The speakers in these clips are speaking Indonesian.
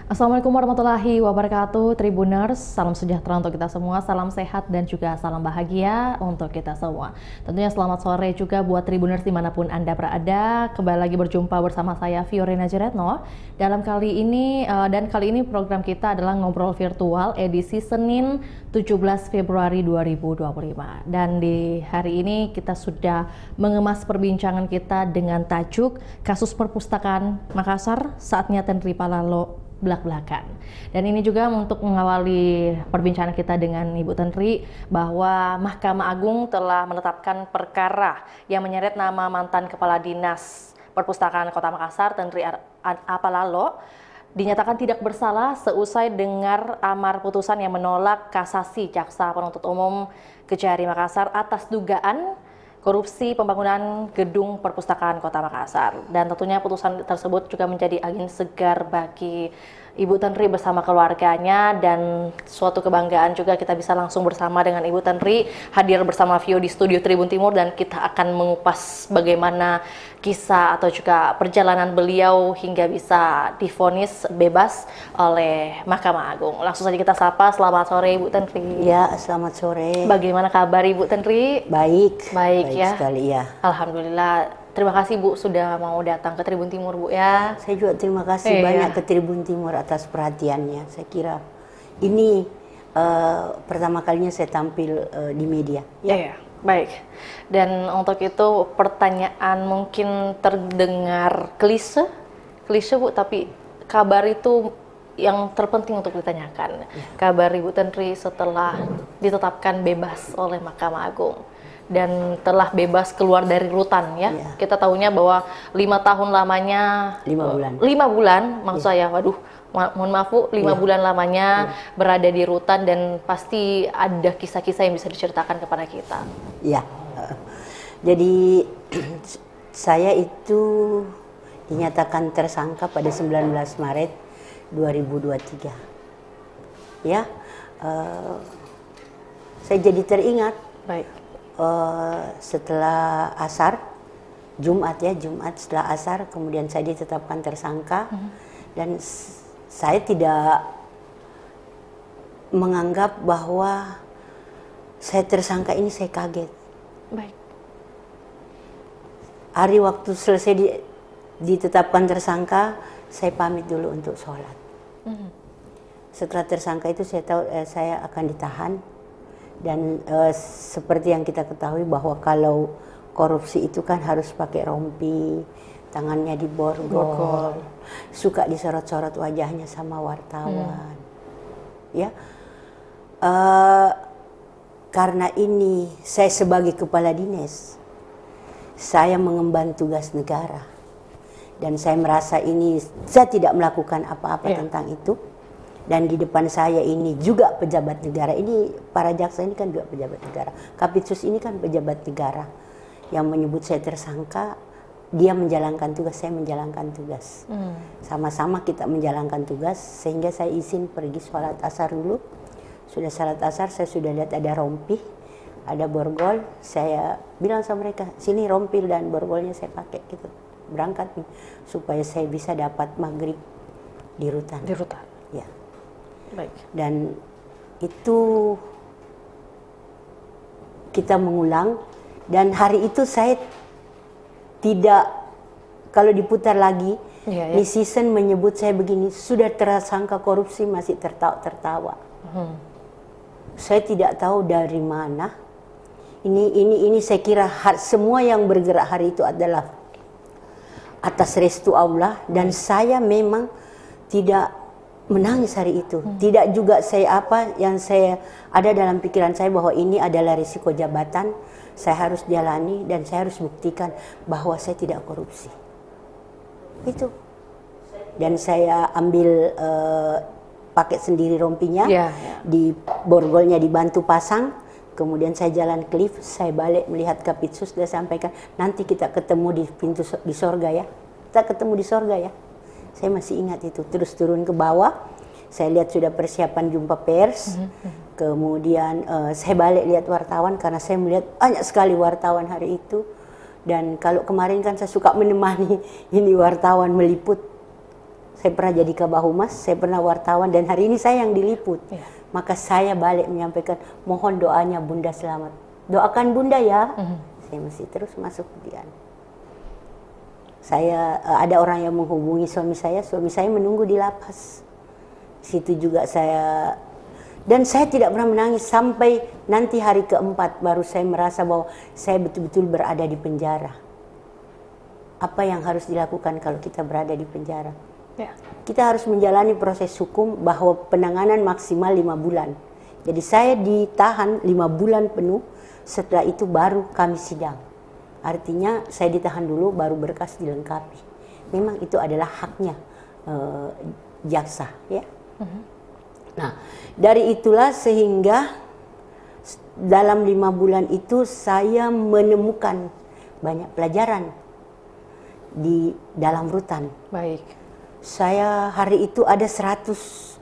Assalamualaikum warahmatullahi wabarakatuh, Tribuners. Salam sejahtera untuk kita semua, salam sehat dan juga salam bahagia untuk kita semua. Tentunya selamat sore juga buat Tribuners dimanapun Anda berada. Kembali lagi berjumpa bersama saya Fiorina Jeretno. Kali ini program kita adalah ngobrol virtual edisi Senin 17 Februari 2025. Dan di hari ini kita sudah mengemas perbincangan kita dengan tajuk Kasus Perpustakaan Makassar, saatnya Tenri Palalo belak-belakan. Dan ini juga untuk mengawali perbincangan kita dengan Ibu Tenri bahwa Mahkamah Agung telah menetapkan perkara yang menyeret nama mantan Kepala Dinas Perpustakaan Kota Makassar, Tenri Apalalo, dinyatakan tidak bersalah seusai dengar amar putusan yang menolak kasasi Jaksa Penuntut Umum Kejari Makassar atas dugaan korupsi pembangunan gedung perpustakaan Kota Makassar. Dan tentunya putusan tersebut juga menjadi angin segar bagi Ibu Tenri bersama keluarganya, dan suatu kebanggaan juga kita bisa langsung bersama dengan Ibu Tenri hadir bersama Vio di studio Tribun Timur, dan kita akan mengupas bagaimana kisah atau juga perjalanan beliau hingga bisa divonis bebas oleh Mahkamah Agung. Langsung saja kita sapa. Selamat sore Ibu Tenri. Ya, selamat sore. Bagaimana kabar Ibu Tenri? Baik. Baik ya. Sekali ya. Alhamdulillah. Terima kasih Bu sudah mau datang ke Tribun Timur Bu ya. Saya juga terima kasih banyak ke Tribun Timur atas perhatiannya. Saya kira ini pertama kalinya saya tampil di media. Ya. Baik. Dan untuk itu pertanyaan mungkin terdengar klise Bu, tapi kabar itu yang terpenting untuk ditanyakan. Kabar Ibu Tenri setelah ditetapkan bebas oleh Mahkamah Agung dan telah bebas keluar dari rutan ya. Kita tahunya bahwa 5 tahun lamanya 5 bulan. 5 bulan maksud saya, waduh, mohon maaf Bu, 5 bulan lamanya berada di rutan, dan pasti ada kisah-kisah yang bisa diceritakan kepada kita. Ya. Jadi saya itu dinyatakan tersangka pada 19 Maret 2023. Ya. Saya jadi teringat. Baik. Setelah asar, Jumat setelah asar, kemudian saya ditetapkan tersangka, dan saya tidak menganggap bahwa saya tersangka ini saya kaget. Baik. Hari waktu selesai ditetapkan tersangka, saya pamit dulu untuk sholat. Setelah tersangka itu saya tahu saya akan ditahan. Dan seperti yang kita ketahui bahwa kalau korupsi itu kan harus pakai rompi, tangannya diborgol, suka disorot-sorot wajahnya sama wartawan. Ya, karena ini saya sebagai kepala dinas, saya mengemban tugas negara, dan saya merasa ini saya tidak melakukan apa-apa tentang itu. Dan di depan saya ini juga pejabat negara, ini para jaksa ini kan juga pejabat negara, Kapitsus ini kan pejabat negara yang menyebut saya tersangka. Dia menjalankan tugas, saya menjalankan tugas, sama-sama kita menjalankan tugas, sehingga saya izin pergi sholat asar dulu. Sudah sholat asar, saya sudah lihat ada rompi, ada borgol, saya bilang sama mereka, sini rompi dan borgolnya saya pakai gitu, berangkat nih, supaya saya bisa dapat maghrib di rutan. Ya. Baik. Dan itu kita mengulang, dan hari itu saya tidak, kalau diputar lagi, netizen menyebut saya begini, sudah tersangka korupsi masih tertawa. Saya tidak tahu dari mana. Ini saya kira semua yang bergerak hari itu adalah atas restu Allah, dan saya memang tidak menangis hari itu. Tidak juga yang saya ada dalam pikiran saya bahwa ini adalah risiko jabatan, saya harus jalani dan saya harus buktikan bahwa saya tidak korupsi. Itu. Dan saya ambil pakai sendiri rompinya, di borgolnya dibantu pasang, kemudian saya jalan ke lift, saya balik melihat Kapitsus, dia sampaikan, nanti kita ketemu di pintu di sorga ya. Kita ketemu di sorga ya. Saya masih ingat itu. Terus turun ke bawah, saya lihat sudah persiapan jumpa pers. Kemudian saya balik lihat wartawan, karena saya melihat banyak sekali wartawan hari itu. Dan kalau kemarin kan saya suka menemani ini wartawan meliput. Saya pernah jadi Kabah Humas, saya pernah wartawan, dan hari ini saya yang diliput. Maka saya balik menyampaikan, mohon doanya Bunda selamat. Doakan Bunda ya. Saya masih terus masuk dia. Saya ada orang yang menghubungi suami saya menunggu di lapas. Situ juga saya, dan saya tidak pernah menangis sampai nanti hari keempat baru saya merasa bahwa saya betul-betul berada di penjara. Apa yang harus dilakukan kalau kita berada di penjara? Kita harus menjalani proses hukum bahwa penanganan maksimal 5 bulan. Jadi saya ditahan 5 bulan penuh, setelah itu baru kami sidang. Artinya saya ditahan dulu baru berkas dilengkapi. Memang itu adalah haknya jaksa, ya. Nah, dari itulah sehingga dalam 5 bulan itu saya menemukan banyak pelajaran di dalam rutan. Baik. Saya hari itu ada 160,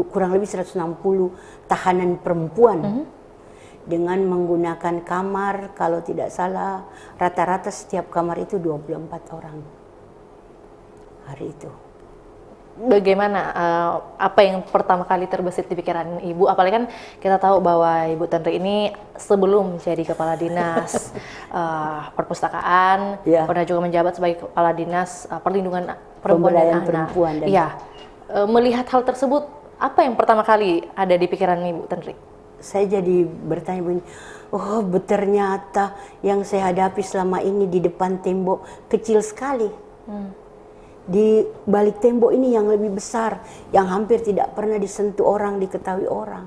kurang lebih 160 tahanan perempuan dengan menggunakan kamar, kalau tidak salah rata-rata setiap kamar itu 24 orang hari itu. Bagaimana, apa yang pertama kali terbesit di pikiran Ibu? Apalagi kan kita tahu bahwa Ibu Tenri ini sebelum jadi Kepala Dinas Perpustakaan, pernah juga menjabat sebagai Kepala Dinas Perlindungan Perempuan dan Anak. Melihat hal tersebut, apa yang pertama kali ada di pikiran Ibu Tenri? Saya jadi bertanya begini, oh ternyata yang saya hadapi selama ini di depan tembok kecil sekali. Di balik tembok ini yang lebih besar, yang hampir tidak pernah disentuh orang, diketahui orang.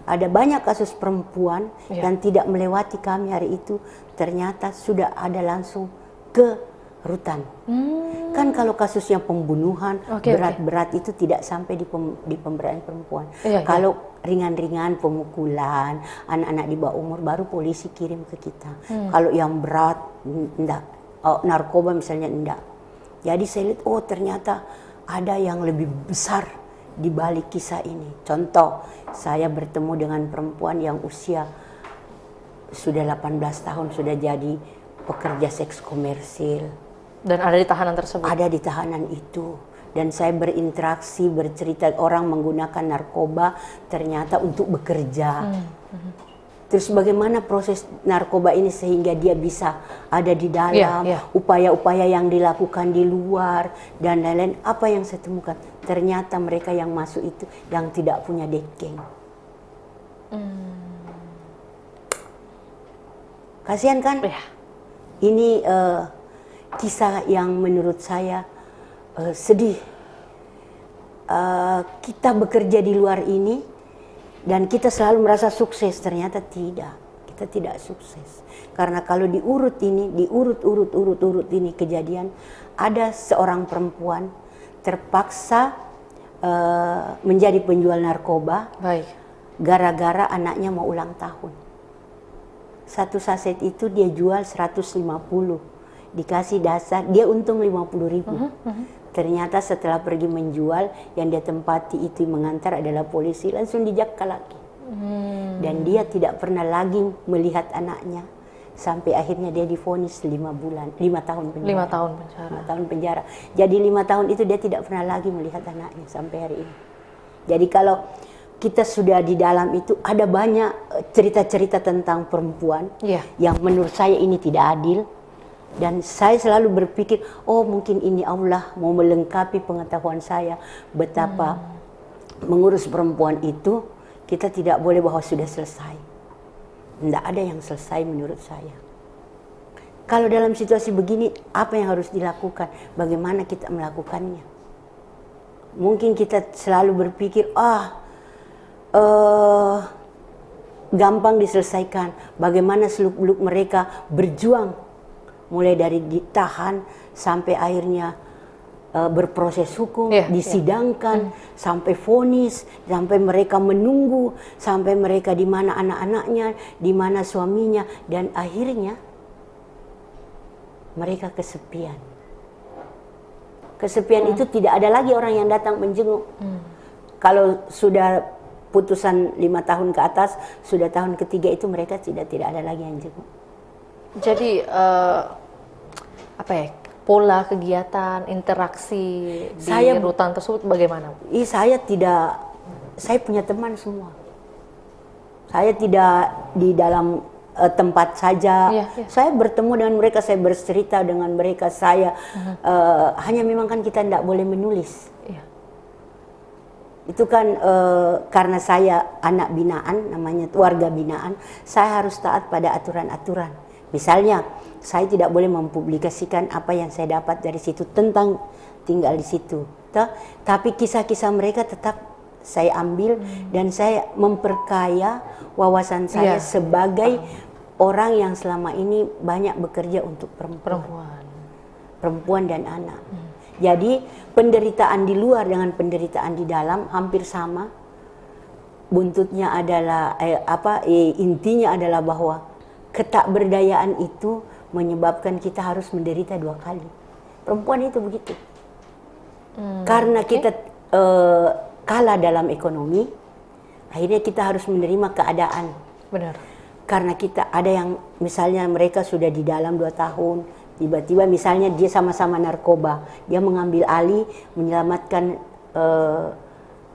Ada banyak kasus perempuan yang tidak melewati kami hari itu, ternyata sudah ada langsung ke rutan. Kan kalau kasusnya pembunuhan, berat-berat itu tidak sampai di pemberdayaan perempuan. Kalau ringan-ringan pemukulan, anak-anak di bawah umur baru polisi kirim ke kita. Kalau yang berat, enggak. Narkoba misalnya, enggak. Jadi saya lihat, oh ternyata ada yang lebih besar di balik kisah ini. Contoh, saya bertemu dengan perempuan yang usia sudah 18 tahun, sudah jadi pekerja seks komersil. Dan ada di tahanan tersebut? Ada di tahanan itu. Dan saya berinteraksi, bercerita orang menggunakan narkoba ternyata untuk bekerja. Terus bagaimana proses narkoba ini sehingga dia bisa ada di dalam, upaya-upaya yang dilakukan di luar, dan lain-lain. Apa yang saya temukan? Ternyata mereka yang masuk itu yang tidak punya dekeng. Kasihan kan? Ini kisah yang menurut saya sedih. Kita bekerja di luar ini, dan kita selalu merasa sukses, ternyata tidak. Kita tidak sukses. Karena kalau diurut ini kejadian, ada seorang perempuan terpaksa menjadi penjual narkoba. Gara-gara anaknya mau ulang tahun. Satu saset itu dia jual 150. Dikasih dasar, dia untung 50.000. Ternyata setelah pergi menjual, yang dia tempati itu mengantar adalah polisi, langsung dijakka lagi. Dan dia tidak pernah lagi melihat anaknya. Sampai akhirnya dia divonis 5 tahun penjara. 5 tahun penjara. 5 tahun penjara. Jadi 5 tahun itu dia tidak pernah lagi melihat anaknya sampai hari ini. Jadi kalau kita sudah di dalam itu, ada banyak cerita-cerita tentang perempuan yang menurut saya ini tidak adil. Dan saya selalu berpikir, oh mungkin ini Allah mau melengkapi pengetahuan saya betapa mengurus perempuan itu, kita tidak boleh bahwa sudah selesai. Tidak ada yang selesai menurut saya. Kalau dalam situasi begini, apa yang harus dilakukan? Bagaimana kita melakukannya? Mungkin kita selalu berpikir, gampang diselesaikan. Bagaimana seluk-beluk mereka berjuang, mulai dari ditahan sampai akhirnya berproses hukum, disidangkan, sampai vonis, sampai mereka menunggu, sampai mereka di mana anak-anaknya, di mana suaminya, dan akhirnya mereka kesepian. Kesepian itu tidak ada lagi orang yang datang menjenguk. Kalau sudah putusan 5 tahun ke atas, sudah tahun ketiga itu mereka tidak ada lagi yang jenguk. Jadi apa ya, pola kegiatan, interaksi di rutan tersebut bagaimana? Saya punya teman semua. Saya tidak di dalam tempat saja. Saya bertemu dengan mereka, saya bercerita dengan mereka. Saya hanya memang kan kita tidak boleh menulis. Itu kan karena saya anak binaan, namanya warga binaan, saya harus taat pada aturan-aturan. Misalnya, saya tidak boleh mempublikasikan apa yang saya dapat dari situ tentang tinggal di situ. Tapi kisah-kisah mereka tetap saya ambil dan saya memperkaya wawasan saya sebagai orang yang selama ini banyak bekerja untuk perempuan dan anak. Jadi penderitaan di luar dengan penderitaan di dalam hampir sama. Buntutnya adalah intinya adalah bahwa ketakberdayaan itu menyebabkan kita harus menderita 2 kali. Perempuan itu begitu. Karena kita kalah dalam ekonomi, akhirnya kita harus menerima keadaan. Benar. Karena kita ada yang misalnya mereka sudah di dalam 2 tahun, tiba-tiba misalnya dia sama-sama narkoba, dia mengambil alih, menyelamatkan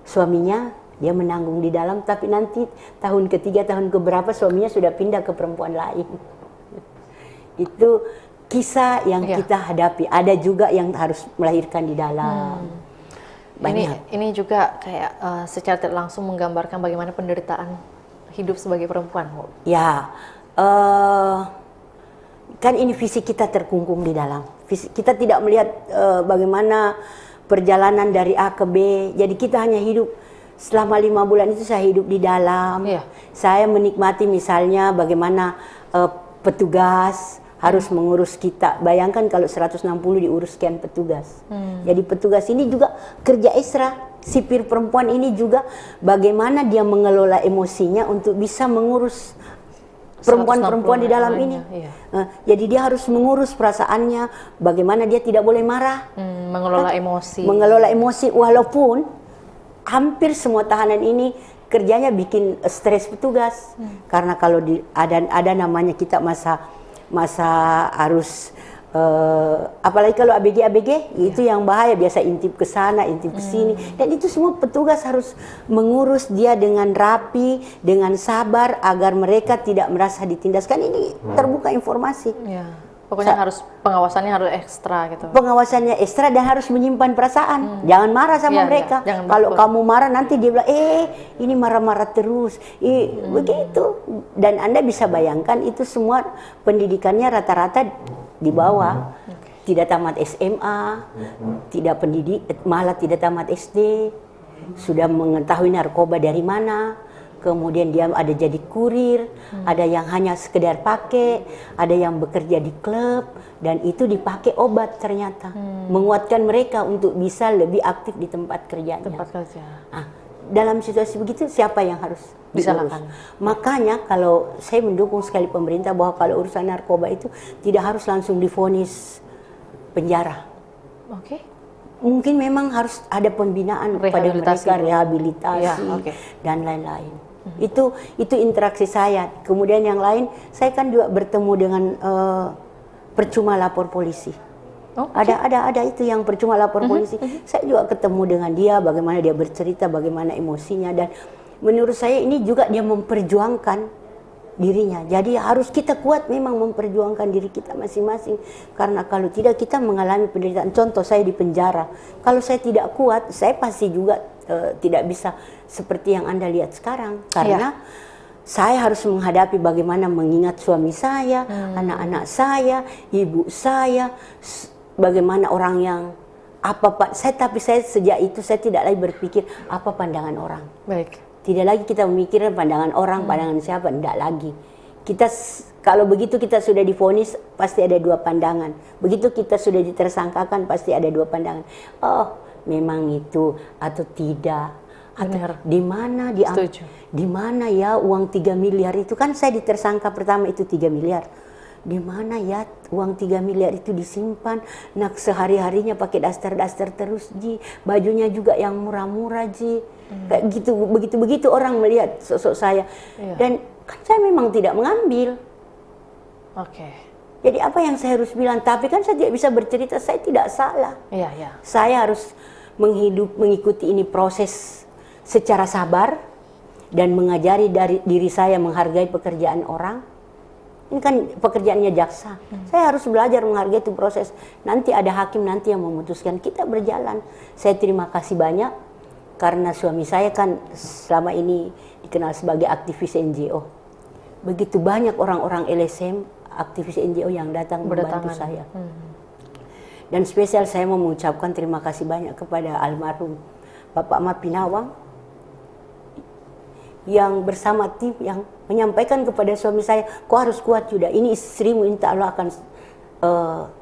suaminya, dia menanggung di dalam, tapi nanti tahun ketiga, tahun keberapa suaminya sudah pindah ke perempuan lain. Itu kisah yang kita hadapi. Ada juga yang harus melahirkan di dalam. Ini juga kayak secara tidak langsung menggambarkan bagaimana penderitaan hidup sebagai perempuan. Ya, kan ini fisik kita terkungkung di dalam. Kita tidak melihat bagaimana perjalanan dari A ke B. Jadi kita hanya hidup selama 5 bulan itu saya hidup di dalam. Saya menikmati misalnya bagaimana petugas harus mengurus kita. Bayangkan kalau 160 diurus sekian petugas. Jadi petugas ini juga kerja ekstra. Sipir perempuan ini juga bagaimana dia mengelola emosinya untuk bisa mengurus perempuan-perempuan di dalam ini. Jadi dia harus mengurus perasaannya, bagaimana dia tidak boleh marah. Mengelola emosi. Mengelola emosi, walaupun hampir semua tahanan ini kerjanya bikin stres petugas. Karena kalau ada namanya kita masa harus apalagi kalau ABG itu yang bahaya, biasa intip ke sana, intip ke sini, dan itu semua petugas harus mengurus dia dengan rapi, dengan sabar agar mereka tidak merasa ditindas. Kan ini terbuka informasi. Pokoknya pengawasannya harus ekstra gitu. Pengawasannya ekstra dan harus menyimpan perasaan. Jangan marah sama mereka. Kalau kamu marah nanti dia bilang, ini marah-marah terus. Begitu. Dan Anda bisa bayangkan itu semua pendidikannya rata-rata di bawah. Tidak tamat SMA, malah tidak tamat SD. Sudah mengetahui narkoba dari mana. Kemudian dia ada jadi kurir, ada yang hanya sekedar pakai, ada yang bekerja di klub, dan itu dipakai obat ternyata. Menguatkan mereka untuk bisa lebih aktif di tempat kerjanya. Dalam situasi begitu siapa yang harus disalahkan? Makanya kalau saya mendukung sekali pemerintah bahwa kalau urusan narkoba itu tidak harus langsung divonis penjara. Mungkin memang harus ada pembinaan kepada mereka, rehabilitasi dan lain-lain. Itu interaksi saya. Kemudian yang lain, saya kan juga bertemu dengan percuma lapor polisi. Ada itu yang percuma lapor polisi. Saya juga ketemu dengan dia, bagaimana dia bercerita, bagaimana emosinya, dan menurut saya ini juga dia memperjuangkan dirinya. Jadi harus kita kuat memang memperjuangkan diri kita masing-masing. Karena kalau tidak kita mengalami penderitaan. Contoh saya di penjara. Kalau saya tidak kuat, saya pasti juga tidak bisa seperti yang Anda lihat sekarang. Karena saya harus menghadapi bagaimana mengingat suami saya, anak-anak saya, ibu saya, bagaimana orang yang tapi saya sejak itu saya tidak lagi berpikir apa pandangan orang. Tidak lagi kita memikirkan pandangan orang, pandangan siapa, tidak lagi. Kita kalau begitu kita sudah divonis pasti ada 2 pandangan. Begitu kita sudah ditersangkakan pasti ada 2 pandangan. Oh, memang itu atau tidak. Atau di mana ya uang 3 miliar itu, kan saya ditersangka pertama itu 3 miliar. Di mana ya uang 3 miliar itu disimpan? Nah, sehari-harinya pakai daster-daster terus, Ji. Bajunya juga yang murah-murah, Ji. Kayak gitu, begitu orang melihat sosok saya. Dan kan saya memang tidak mengambil. Jadi apa yang saya harus bilang? Tapi kan saya tidak bisa bercerita, saya tidak salah. Iya, iya. Saya harus mengikuti ini proses secara sabar dan mengajari dari diri saya menghargai pekerjaan orang. Ini kan pekerjaannya jaksa. Saya harus belajar menghargai itu proses. Nanti ada hakim nanti yang memutuskan, kita berjalan. Saya terima kasih banyak karena suami saya kan selama ini dikenal sebagai aktivis NGO. Begitu banyak orang-orang LSM, aktivis NGO yang datang membantu saya. Dan spesial saya mau mengucapkan terima kasih banyak kepada almarhum Bapak Ahmad Pinawang yang bersama tim yang menyampaikan kepada suami saya, kau harus kuat Yuda, ini istrimu insya Allah akan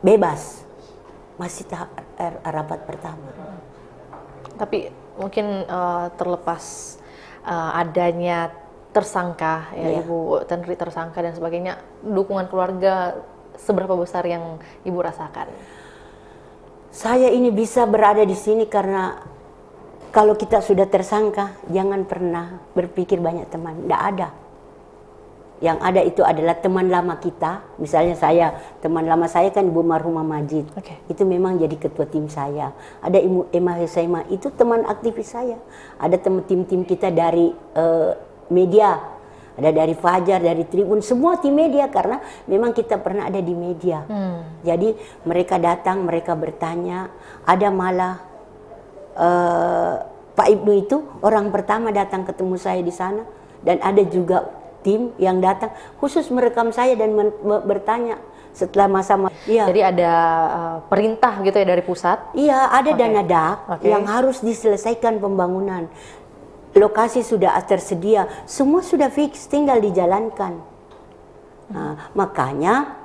bebas. Masih tahap rapat pertama. Tapi mungkin terlepas adanya tersangka, ya, Ibu Tenri tersangka dan sebagainya, dukungan keluarga seberapa besar yang Ibu rasakan? Saya ini bisa berada di sini karena kalau kita sudah tersangka, jangan pernah berpikir banyak teman. Tidak ada. Yang ada itu adalah teman lama kita. Misalnya saya, teman lama saya kan Ibu Marhumah Majid. Itu memang jadi ketua tim saya. Ada Ibu Emma Husaima, itu teman aktivis saya. Ada tim-tim kita dari media. Ada dari Fajar, dari Tribun, semua tim media karena memang kita pernah ada di media. Jadi mereka datang, mereka bertanya. Ada malah Pak Ibnu itu orang pertama datang ketemu saya di sana, dan ada juga tim yang datang khusus merekam saya dan bertanya setelah masa-masa. Ya. Jadi ada perintah gitu ya dari pusat? Iya, ada dana DAK yang harus diselesaikan pembangunan. Lokasi sudah tersedia, semua sudah fix, tinggal dijalankan. Nah, makanya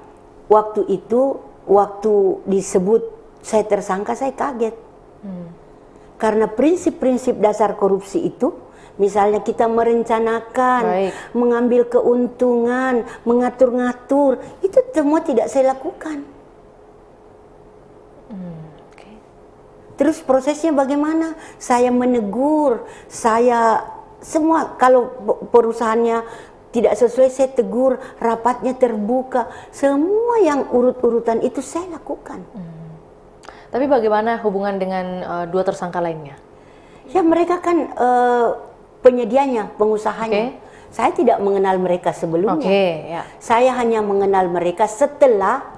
waktu itu, waktu disebut saya tersangka, saya kaget. Karena prinsip-prinsip dasar korupsi itu, misalnya kita merencanakan, mengambil keuntungan, mengatur-ngatur, itu semua tidak saya lakukan. Terus prosesnya bagaimana? Saya menegur, saya semua kalau perusahaannya tidak sesuai saya tegur, rapatnya terbuka, semua yang urut-urutan itu saya lakukan. Tapi bagaimana hubungan dengan dua tersangka lainnya? Ya mereka kan penyedianya, pengusahanya. Saya tidak mengenal mereka sebelumnya. Saya hanya mengenal mereka setelah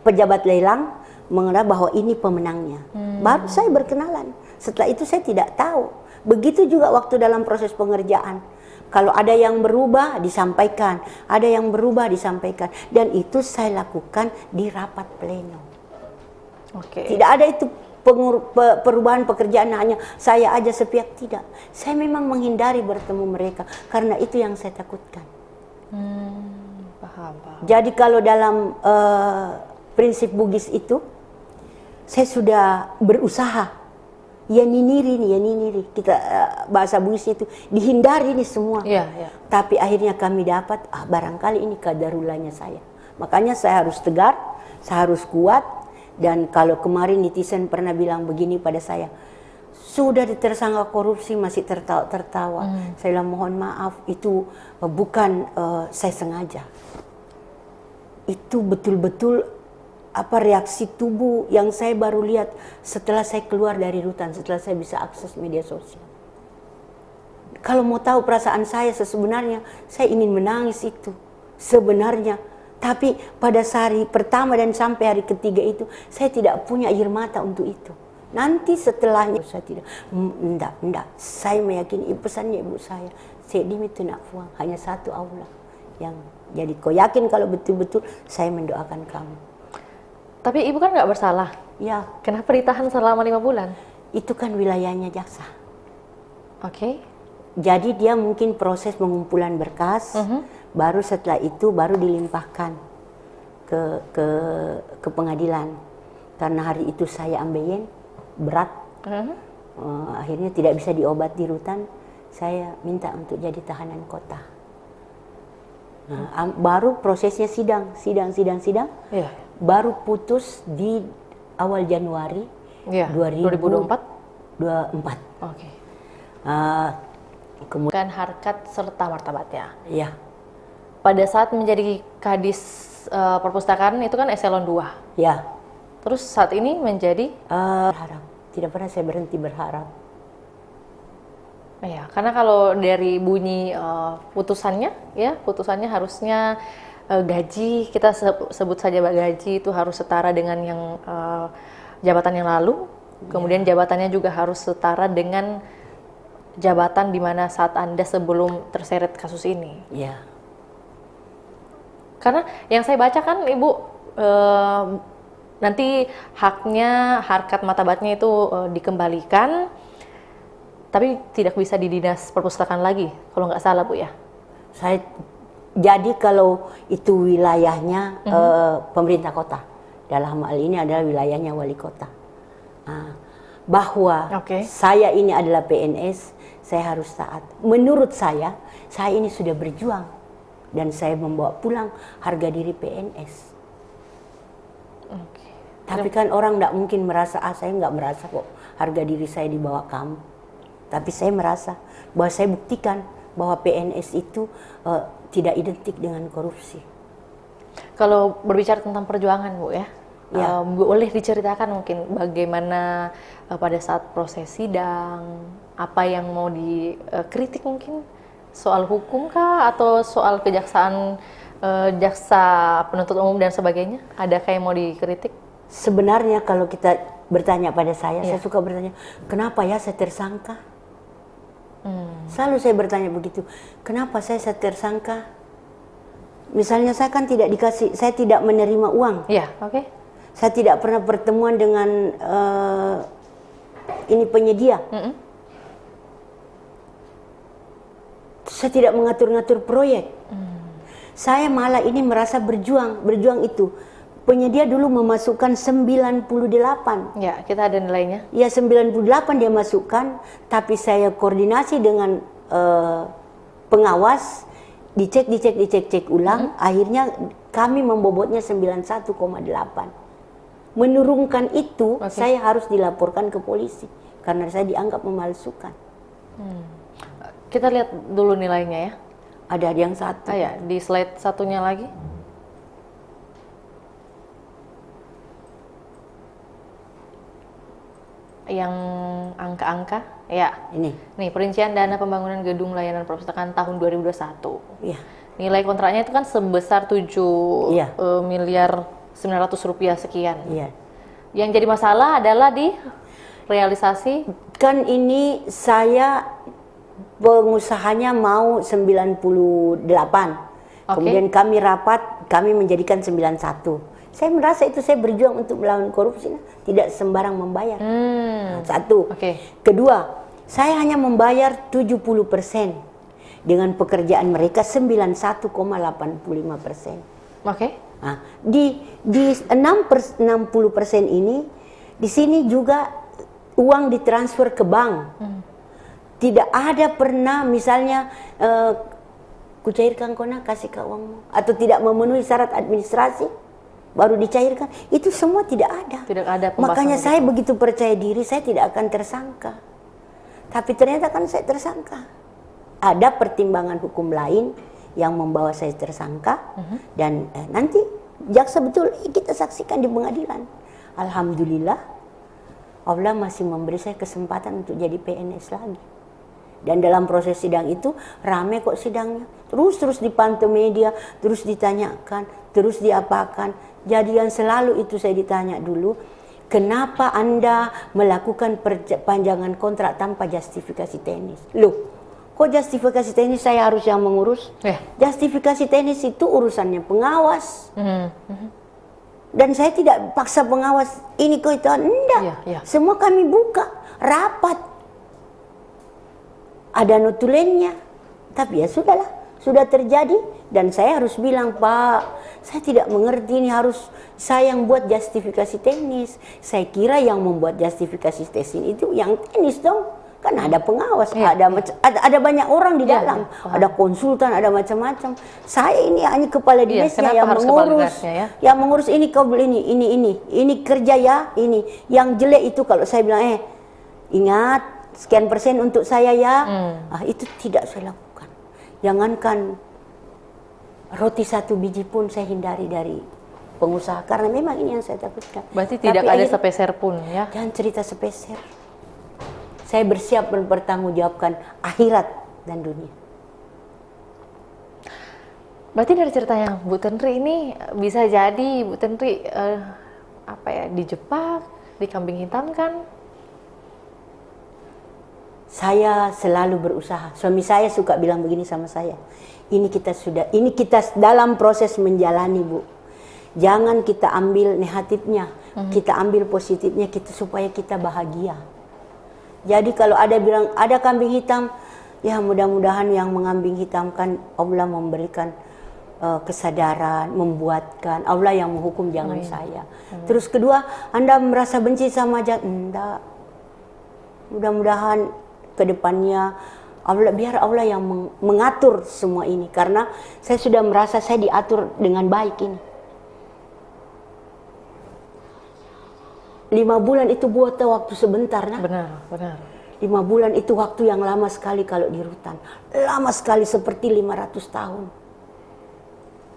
pejabat lelang mengenal bahwa ini pemenangnya. Baru saya berkenalan. Setelah itu saya tidak tahu. Begitu juga waktu dalam proses pengerjaan. Kalau ada yang berubah disampaikan, ada yang berubah disampaikan, dan itu saya lakukan di rapat pleno. Tidak ada itu perubahan pekerjaan hanya saya aja sepihak, tidak. Saya memang menghindari bertemu mereka karena itu yang saya takutkan. Paham. Jadi kalau dalam prinsip Bugis itu, saya sudah berusaha. Ya niniri, kita bahasa Bugis itu dihindari ini semua. Tapi akhirnya kami dapat, barangkali ini kadarulahnya saya. Makanya saya harus tegar, saya harus kuat. Dan kalau kemarin netizen pernah bilang begini pada saya, sudah tersangka korupsi masih tertawa. Saya bilang mohon maaf, itu bukan saya sengaja. Itu betul-betul reaksi tubuh yang saya baru lihat setelah saya keluar dari rutan, setelah saya bisa akses media sosial. Kalau mau tahu perasaan saya sebenarnya, saya ingin menangis itu sebenarnya. Tapi pada hari pertama dan sampai hari ketiga itu, saya tidak punya air mata untuk itu. Nanti setelahnya saya tidak, enggak. Saya meyakini pesannya ibu saya itu nak fuang, hanya satu Allah yang jadi kau yakin kalau betul-betul saya mendoakan kamu. Tapi ibu kan nggak bersalah. Ya. Kenapa ditahan selama 5 bulan? Itu kan wilayahnya jaksa. Jadi dia mungkin proses pengumpulan berkas, baru setelah itu baru dilimpahkan ke pengadilan. Karena hari itu saya ambeien berat, akhirnya tidak bisa diobat di rutan. Saya minta untuk jadi tahanan kota. Nah, baru prosesnya sidang. Baru putus di awal Januari 2024. Kemudian harkat serta martabatnya. Iya. pada saat menjadi Kadis Perpustakaan itu kan eselon 2. Ya. Terus saat ini menjadi berharap. Tidak pernah saya berhenti berharap. Ya, karena kalau dari bunyi putusannya, ya putusannya harusnya gaji, kita sebut saja gaji itu harus setara dengan yang jabatan yang lalu, kemudian jabatannya juga harus setara dengan jabatan di mana saat Anda sebelum terseret kasus ini. Ya. Karena yang saya baca kan Ibu nanti haknya, harkat martabatnya itu dikembalikan, tapi tidak bisa di dinas perpustakaan lagi, kalau nggak salah Bu ya? Jadi kalau itu wilayahnya pemerintah kota, dalam hal ini adalah wilayahnya wali kota. Bahwa saya ini adalah PNS, saya harus taat. Menurut saya ini sudah berjuang dan saya membawa pulang harga diri PNS. Tapi kan orang tidak mungkin merasa, saya nggak merasa kok harga diri saya dibawa kamu. Tapi saya merasa bahwa saya buktikan bahwa PNS itu tidak identik dengan korupsi. Kalau berbicara tentang perjuangan Bu ya, boleh diceritakan mungkin bagaimana pada saat proses sidang, apa yang mau dikritik mungkin? Soal hukum kah atau soal kejaksaan, jaksa penuntut umum dan sebagainya? Adakah yang mau dikritik? Sebenarnya kalau kita bertanya pada saya suka bertanya, kenapa ya saya tersangka? Selalu saya bertanya begitu, kenapa saya tersangka? Misalnya saya kan tidak dikasih, saya tidak menerima uang. Iya, oke. Saya tidak pernah pertemuan dengan ini penyedia. Saya tidak mengatur-ngatur proyek. Saya malah ini merasa berjuang itu. Penyedia dulu memasukkan 98. Ya, kita ada nilainya. Ya, 98 dia masukkan, tapi saya koordinasi dengan pengawas, dicek ulang, akhirnya kami membobotnya 91,8. Menurunkan itu, saya harus dilaporkan ke polisi karena saya dianggap memalsukan. Kita lihat dulu nilainya ya. Ada yang satu. Ya, di slide satunya lagi. Yang angka-angka, ya. Nih perincian dana pembangunan gedung layanan perpustakaan tahun 2021. Iya. Nilai kontraknya itu kan sebesar 7 miliar 900 rupiah sekian. Iya. Yang jadi masalah adalah di realisasi. Kan ini saya pengusahanya mau 98. Kemudian kami rapat, kami menjadikan 91. Saya merasa itu saya berjuang untuk melawan korupsi, tidak sembarang membayar. Satu. Kedua, saya hanya membayar 70% dengan pekerjaan mereka 91,85%. Di 60% ini, di sini juga uang ditransfer ke bank. Tidak ada pernah misalnya kucairkan kona kasih ke uangmu atau tidak memenuhi syarat administrasi baru dicairkan, itu semua tidak ada. Makanya saya begitu percaya diri, saya tidak akan tersangka. Tapi ternyata kan saya tersangka. Ada pertimbangan hukum lain yang membawa saya tersangka, dan nanti jaksa betul kita saksikan di pengadilan. Alhamdulillah, Allah masih memberi saya kesempatan untuk jadi PNS lagi. Dan dalam proses sidang itu rame kok sidangnya, terus dipantau media, terus ditanyakan, terus diapakan. Jadi yang selalu itu saya ditanya dulu, kenapa Anda melakukan perpanjangan kontrak tanpa justifikasi teknis? Loh, kok justifikasi teknis saya harus yang mengurus? Justifikasi teknis itu urusannya pengawas. Dan saya tidak paksa pengawas, ini kok itu, enggak. Semua kami buka, rapat. Ada notulennya. Tapi ya sudahlah, sudah terjadi. Dan saya harus bilang, Pak, saya tidak mengerti, ini harus saya yang buat justifikasi teknis. Saya kira yang membuat justifikasi teknis itu yang teknis dong. Kan ada pengawas, ada banyak orang di dalam. Ada konsultan, ada macam-macam. Saya ini hanya kepala dinasnya yang mengurus. Yang mengurus ini, kau beli ini. Ini kerja ya, ini. Yang jelek itu kalau saya bilang, ingat, sekian persen untuk saya ya. Itu tidak saya lakukan. Jangankan Roti 1 biji pun saya hindari dari pengusaha karena memang ini yang saya takutkan. Berarti tidak ada sepeser pun ya? Jangan cerita sepeser. Saya bersiap mempertanggungjawabkan akhirat dan dunia. Berarti dari ceritanya Bu Tentri ini bisa jadi Bu Tentri dijebak, dikambing hitamkan? Saya selalu berusaha. Suami saya suka bilang begini sama saya. Ini kita dalam proses menjalani, Bu. Jangan kita ambil negatifnya, kita ambil positifnya supaya kita bahagia. Jadi kalau ada bilang ada kambing hitam, ya mudah-mudahan yang mengambing hitamkan Allah memberikan kesadaran, membuatkan. Allah yang menghukum, jangan saya. Terus kedua, Anda merasa benci sama enggak. Mudah-mudahan ke depannya biar Allah yang mengatur semua ini, karena saya sudah merasa saya diatur dengan baik ini. 5 bulan itu buat waktu sebentar, nah. Benar. 5 bulan itu waktu yang lama sekali kalau di rutan. Lama sekali, seperti 500 tahun.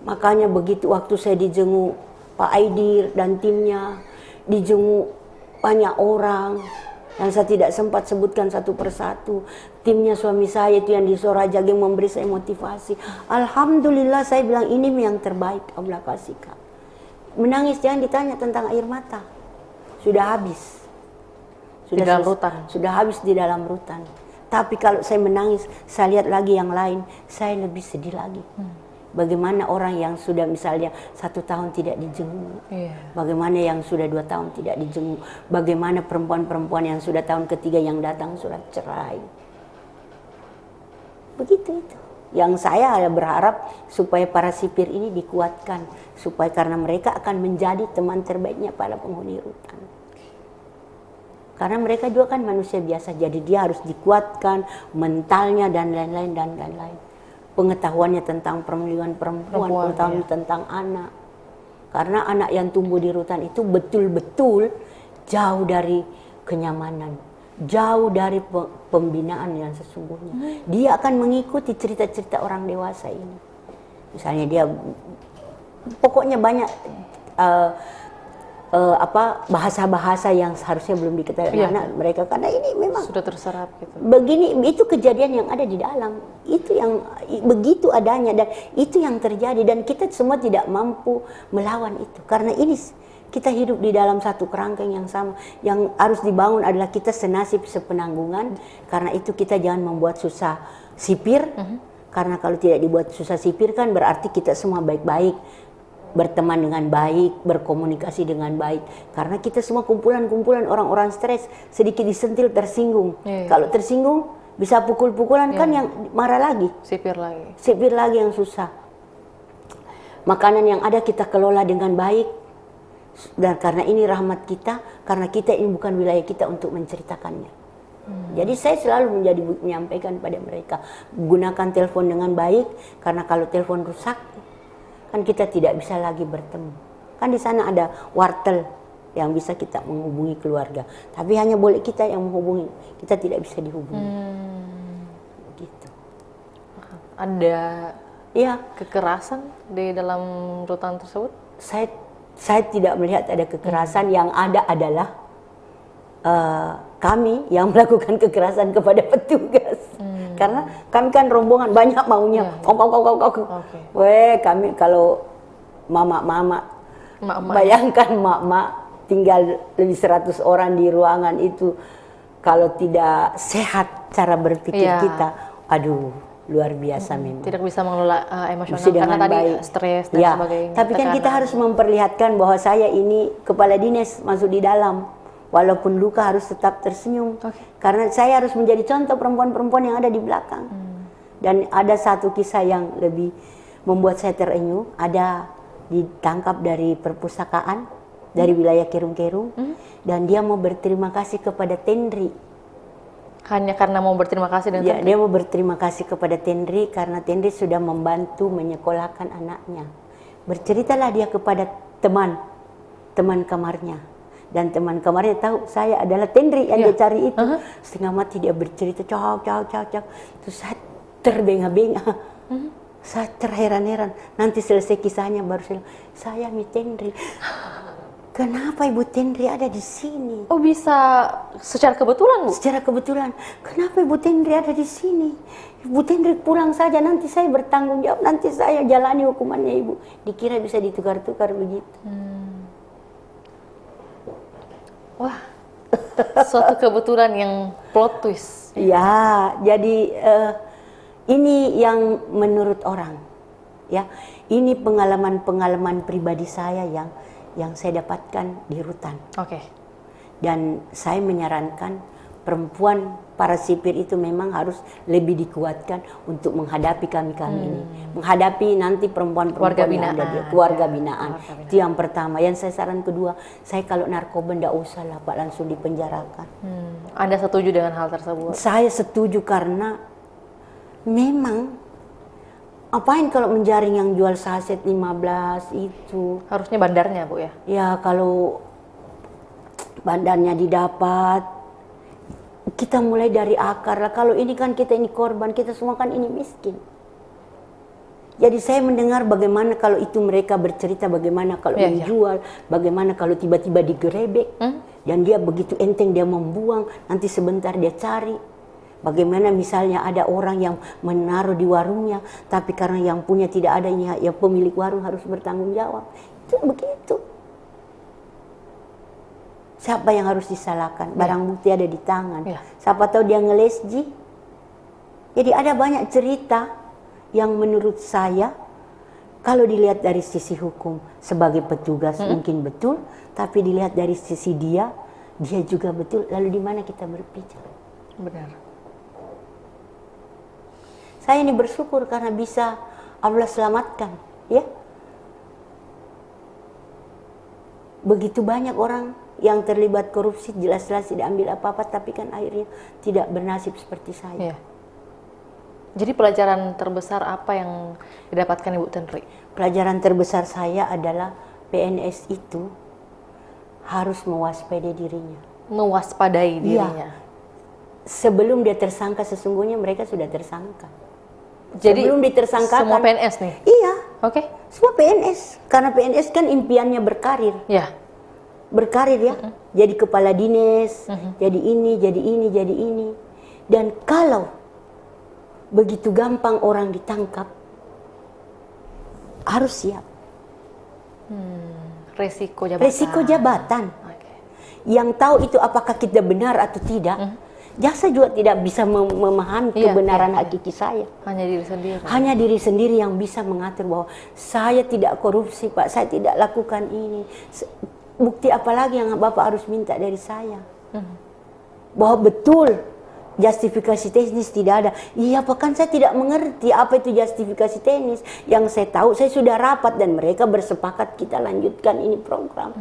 Makanya begitu waktu saya dijenguk Pak Aidir dan timnya, dijenguk banyak orang yang saya tidak sempat sebutkan satu persatu. Timnya suami saya itu yang di Sorajag yang memberi saya motivasi. Alhamdulillah, saya bilang ini yang terbaik Allah kasihkan. Menangis jangan ditanya tentang air mata. Sudah habis. Di dalam rutan. Sudah habis di dalam rutan. Tapi kalau saya menangis, saya lihat lagi yang lain, saya lebih sedih lagi. Bagaimana orang yang sudah misalnya 1 tahun tidak dijenguk, bagaimana yang sudah 2 tahun tidak dijenguk, bagaimana perempuan-perempuan yang sudah tahun ketiga yang datang surat cerai. Begitu itu. Yang saya berharap supaya para sipir ini dikuatkan, supaya karena mereka akan menjadi teman terbaiknya para penghuni rutan. Karena mereka juga kan manusia biasa, jadi dia harus dikuatkan mentalnya dan lain-lain dan lain-lain. Pengetahuannya tentang perlindungan perempuan, pengetahuannya tentang anak. Karena anak yang tumbuh di rutan itu betul-betul jauh dari kenyamanan, jauh dari pembinaan yang sesungguhnya. Dia akan mengikuti cerita-cerita orang dewasa ini. Misalnya dia, pokoknya banyak bahasa-bahasa yang seharusnya belum diketahui anak mereka, karena ini memang sudah terserap gitu. Begini, itu kejadian yang ada di dalam, itu yang begitu adanya dan itu yang terjadi, dan kita semua tidak mampu melawan itu karena ini kita hidup di dalam satu kerangkeng yang sama. Yang harus dibangun adalah kita senasib sepenanggungan. Karena itu kita jangan membuat susah sipir, karena kalau tidak dibuat susah sipir kan berarti kita semua baik-baik, berteman dengan baik, berkomunikasi dengan baik. Karena kita semua kumpulan-kumpulan orang-orang stres, sedikit disentil tersinggung. Kalau tersinggung bisa pukul-pukulan kan yang marah lagi. Sipir lagi yang susah. Makanan yang ada kita kelola dengan baik. Dan karena ini rahmat kita, karena kita ini bukan wilayah kita untuk menceritakannya. Jadi saya selalu menyampaikan pada mereka, gunakan telepon dengan baik, karena kalau telepon rusak, kan kita tidak bisa lagi bertemu. Kan di sana ada wartel yang bisa kita menghubungi keluarga. Tapi hanya boleh kita yang menghubungi. Kita tidak bisa dihubungi. Gitu. Ada kekerasan di dalam rutan tersebut? Saya tidak melihat ada kekerasan. Yang ada adalah kami yang melakukan kekerasan kepada petugas. Karena kami kan rombongan banyak maunya. Kami kalau mama, bayangkan mama tinggal lebih 100 orang di ruangan itu, kalau tidak sehat cara berpikir kita, aduh luar biasa memang. Tidak bisa mengelola emosional karena tadi stres dan sebagainya. Tapi kan kita harus memperlihatkan bahwa saya ini kepala dinas masuk di dalam. Walaupun luka harus tetap tersenyum. Karena saya harus menjadi contoh perempuan-perempuan yang ada di belakang. Dan ada satu kisah yang lebih membuat saya terenyuh. Ada ditangkap dari perpustakaan, dari wilayah Kerung-Kerung. Dan dia mau berterima kasih kepada Tendri. Hanya karena mau berterima kasih dengan Tendri? Dia mau berterima kasih kepada Tendri karena Tendri sudah membantu menyekolahkan anaknya. Berceritalah dia kepada teman kamarnya. Dan teman kamarnya tahu saya adalah Tendri yang dia cari itu. Setengah mati dia bercerita, cak. Terus saya terbengah-bengah. Saya terheran-heran. Nanti selesai kisahnya baru saya Mitendri. Kenapa Ibu Tendri ada di sini? Oh, bisa secara kebetulan, Bu? Secara kebetulan. Kenapa Ibu Tendri ada di sini? Ibu Tendri pulang saja, nanti saya bertanggung jawab, nanti saya jalani hukumannya Ibu. Dikira bisa ditukar-tukar begitu. Wah, suatu kebetulan yang plot twist. Ya, jadi ini yang menurut orang, ya, ini pengalaman-pengalaman pribadi saya yang saya dapatkan di rutan. Oke. Dan saya menyarankan perempuan para sipir itu memang harus lebih dikuatkan untuk menghadapi kami ini, menghadapi nanti perempuan-perempuan yang ada di keluarga binaan. Itu yang pertama. Yang saya saran kedua, saya kalau narkoba ndak usah lah Pak, langsung dipenjarakan. Anda setuju dengan hal tersebut? Saya setuju karena memang apain kalau menjaring yang jual saset 15 itu? Harusnya bandarnya, Bu, ya? Ya, kalau bandarnya didapat, kita mulai dari akar lah. Kalau ini kan kita ini korban, kita semua kan ini miskin. Jadi saya mendengar bagaimana kalau itu mereka bercerita bagaimana kalau menjual, bagaimana kalau tiba-tiba digerebek, dan dia begitu enteng dia membuang, nanti sebentar dia cari. Bagaimana misalnya ada orang yang menaruh di warungnya, tapi karena yang punya tidak ada, yang pemilik warung harus bertanggung jawab. Itu begitu. Siapa yang harus disalahkan? Barang bukti ada di tangan. Siapa tahu dia ngelesji. Jadi ada banyak cerita yang menurut saya, kalau dilihat dari sisi hukum sebagai petugas mungkin betul, tapi dilihat dari sisi dia juga betul. Lalu di mana kita berbicara? Benar. Saya ini bersyukur karena bisa Allah selamatkan, ya. Begitu banyak orang yang terlibat korupsi, jelas-jelas tidak ambil apa-apa, tapi kan akhirnya tidak bernasib seperti saya. Jadi pelajaran terbesar apa yang didapatkan Ibu Tendri? Pelajaran terbesar saya adalah PNS itu harus mewaspadai dirinya. Mewaspadai dirinya. Sebelum dia tersangka, sesungguhnya mereka sudah tersangka. Jadi sebelum ditersangkakan. Semua PNS nih? Iya. Oke. Semua PNS. Karena PNS kan impiannya berkarir. Ya. Berkarir ya. Jadi kepala dinas, jadi ini, jadi ini, jadi ini. Dan kalau begitu gampang orang ditangkap, harus siap. Resiko jabatan. Resiko jabatan. Yang tahu itu apakah kita benar atau tidak. Jaksa juga tidak bisa memahami kebenaran hakiki saya. Hanya diri sendiri. Hanya diri sendiri yang bisa mengatur bahwa saya tidak korupsi Pak, saya tidak lakukan ini. Bukti apa lagi yang Bapak harus minta dari saya? Bahwa betul justifikasi teknis tidak ada. Iya Pak, kan saya tidak mengerti apa itu justifikasi teknis. Yang saya tahu, saya sudah rapat dan mereka bersepakat kita lanjutkan ini program.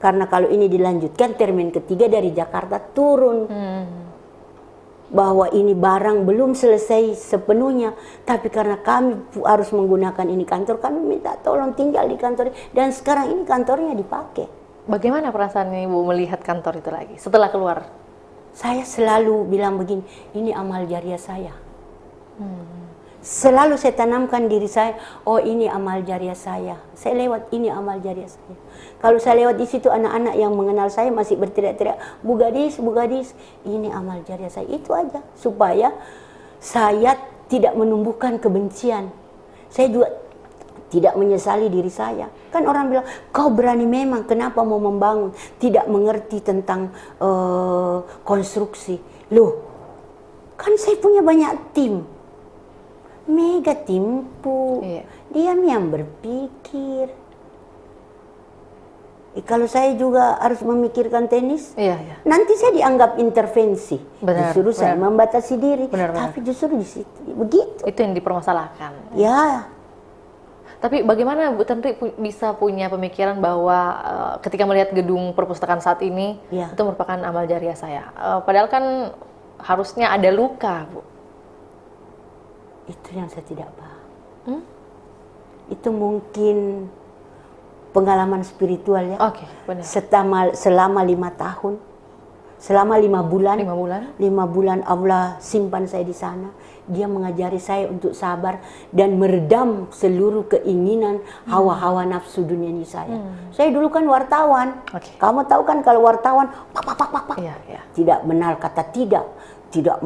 Karena kalau ini dilanjutkan, termin ketiga dari Jakarta turun. Bahwa ini barang belum selesai sepenuhnya, tapi karena kami harus menggunakan ini kantor, kami minta tolong tinggal di kantor, dan sekarang ini kantornya dipakai. Bagaimana perasaannya Ibu melihat kantor itu lagi setelah keluar? Saya selalu bilang begini, ini amal jariah saya. Selalu saya tanamkan diri saya, oh ini amal jariah saya. Saya lewat ini amal jariah saya. Kalau saya lewat di situ, anak-anak yang mengenal saya masih berteriak-teriak, Bu Gadis, Bu Gadis, ini amal jariah saya. Itu aja, supaya saya tidak menumbuhkan kebencian. Saya juga tidak menyesali diri saya. Kan orang bilang, kau berani memang, kenapa mau membangun? Tidak mengerti tentang konstruksi. Loh, kan saya punya banyak tim. Mega timpu, diam yang berpikir. Kalau saya juga harus memikirkan tenis, nanti saya dianggap intervensi. Justru saya membatasi diri, tapi justru di situ begitu. Itu yang dipermasalahkan. Ya. Tapi bagaimana Bu Tendri bisa punya pemikiran bahwa ketika melihat gedung perpustakaan saat ini, itu merupakan amal jariah saya. Padahal kan harusnya ada luka, Bu. Itu yang saya tidak paham. Itu mungkin pengalaman spiritual ya. Oke, benar. Selama 5 tahun Selama 5 bulan. 5 bulan? 5 bulan Allah simpan saya di sana. Dia mengajari saya untuk sabar dan meredam seluruh keinginan hawa-hawa nafsu duniani saya. Saya dulu kan wartawan. Kamu tahu kan kalau wartawan pak. Tidak benar kata tidak. Tidak